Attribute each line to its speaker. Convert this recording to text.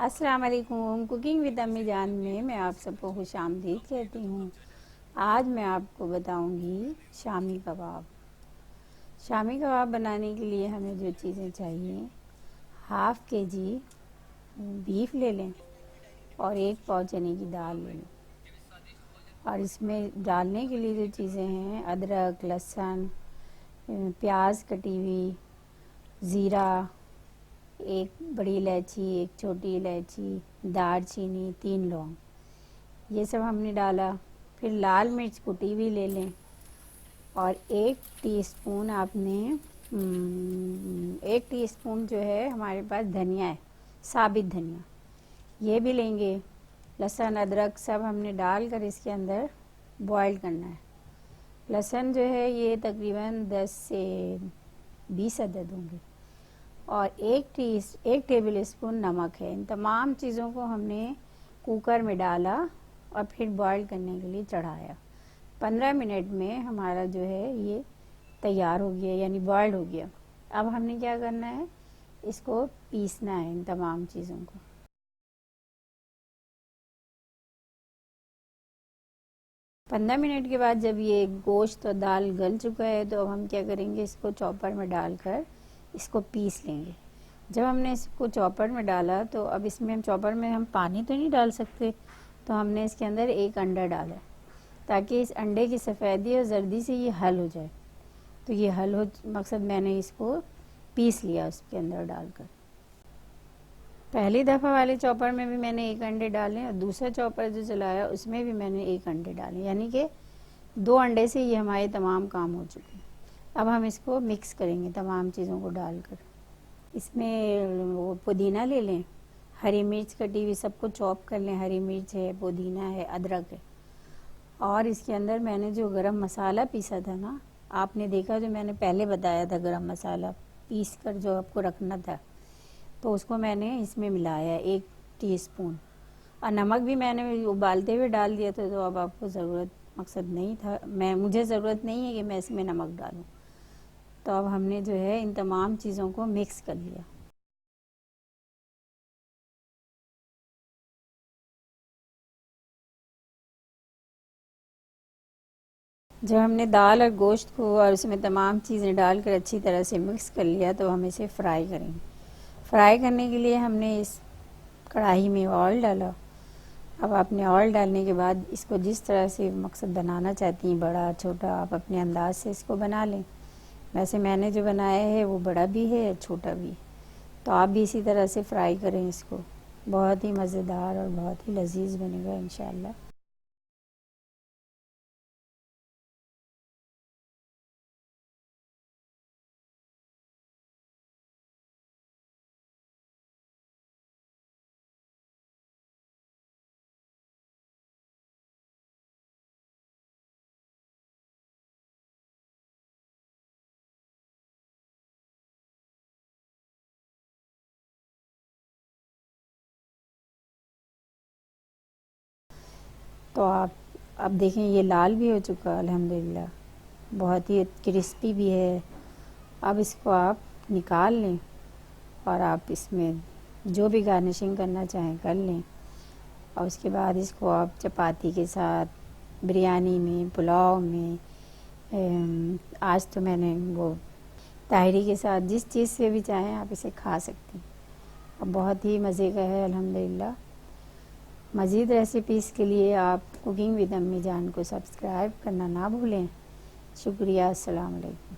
Speaker 1: अस्सलाम वालेकुम। Cooking with अम्मी जान में मैं आप सबको खुश आमदीद कहती हूँ। आज मैं आपको बताऊँगी शामी कबाब। शामी कबाब बनाने के लिए हमें जो चीज़ें चाहिए, 1/2 kg बीफ ले लें और 1 पाव चने की दाल ले लें। और इसमें डालने के लिए जो चीज़ें हैं, अदरक, लहसुन, प्याज कटी हुई, ज़ीरा, 1 बड़ी इलायची, 1 छोटी इलायची, दालचीनी, 3 लौंग, ये सब हमने डाला। फिर लाल मिर्च कुटी हुई ले लें और 1 टीस्पून आपने 1 टीस्पून जो है हमारे पास धनिया है, साबित धनिया, ये भी लेंगे। लहसुन अदरक सब हमने डालकर इसके अंदर बॉईल करना है। लहसुन जो है ये तकरीबन 10 से 20 अदद होंगे और 1 टेबल स्पून नमक है। इन तमाम चीज़ों को हमने कुकर में डाला और फिर बॉईल करने के लिए चढ़ाया। 15 मिनट में हमारा जो है ये तैयार हो गया, यानी बॉइल्ड हो गया। अब हमने क्या करना है, इसको पीसना है इन तमाम चीज़ों को। पंद्रह मिनट के बाद जब ये गोश्त और दाल गल चुका है तो अब हम क्या करेंगे, इसको चॉपर में डालकर इसको पीस लेंगे। जब हमने इसको चॉपर में डाला तो अब इसमें हम चॉपर में हम पानी तो नहीं डाल सकते, तो हमने इसके अंदर 1 अंडा डाला ताकि इस अंडे की सफ़ेदी और जर्दी से ये हल हो जाए। तो ये हल हो मकसद मैंने इसको पीस लिया उसके अंदर डालकर। पहली दफ़ा वाले चॉपर में भी मैंने 1 अंडे डाले और दूसरा चॉपर जो चलाया उसमें भी मैंने 1 अंडे डाले, यानी कि 2 अंडे से ये हमारे तमाम काम हो चुके हैं। अब हम इसको मिक्स करेंगे तमाम चीज़ों को डालकर। इसमें वो पुदीना ले लें, हरी मिर्च कटी हुई सबको चॉप कर लें। हरी मिर्च है, पुदीना है, अदरक है। और इसके अंदर मैंने जो गरम मसाला पीसा था ना, आपने देखा जो मैंने पहले बताया था, गरम मसाला पीस कर जो आपको रखना था, तो उसको मैंने इसमें मिलाया 1 टीस्पून। और नमक भी मैंने उबालते हुए डाल दिया था, तो अब आपको ज़रूरत मकसद नहीं था, मुझे ज़रूरत नहीं है कि मैं इसमें नमक डालूं। तो अब हमने जो है इन तमाम चीज़ों को मिक्स कर लिया। जब हमने दाल और गोश्त को और उसमें तमाम चीज़ें डालकर अच्छी तरह से मिक्स कर लिया तो हम इसे फ्राई करेंगे। फ्राई करने के लिए हमने इस कढ़ाई में ऑयल डाला। अब आपने ऑयल डालने के बाद इसको जिस तरह से मकसद बनाना चाहती हैं, बड़ा छोटा, आप अपने अंदाज से इसको बना लें। वैसे मैंने जो बनाया है वो बड़ा भी है, छोटा भी, तो आप भी इसी तरह से फ्राई करें इसको। बहुत ही मज़ेदार और बहुत ही लजीज बनेगा इंशाल्लाह। तो आप अब देखें ये लाल भी हो चुका अल्हम्दुलिल्लाह, बहुत ही क्रिस्पी भी है। अब इसको आप निकाल लें और आप इसमें जो भी गार्निशिंग करना चाहें कर लें। और उसके बाद इसको आप चपाती के साथ, बिरयानी में, पुलाव में, आज तो मैंने वो ताहरी के साथ, जिस चीज़ से भी चाहें आप इसे खा सकती हैं। अब बहुत ही मज़े का है अल्हम्दुलिल्लाह। मज़ीद रेसिपीज़ के लिए आप कुकिंग विद अम्मी जान को सब्सक्राइब करना ना भूलें। शुक्रिया। अस्सलाम वालेकुम।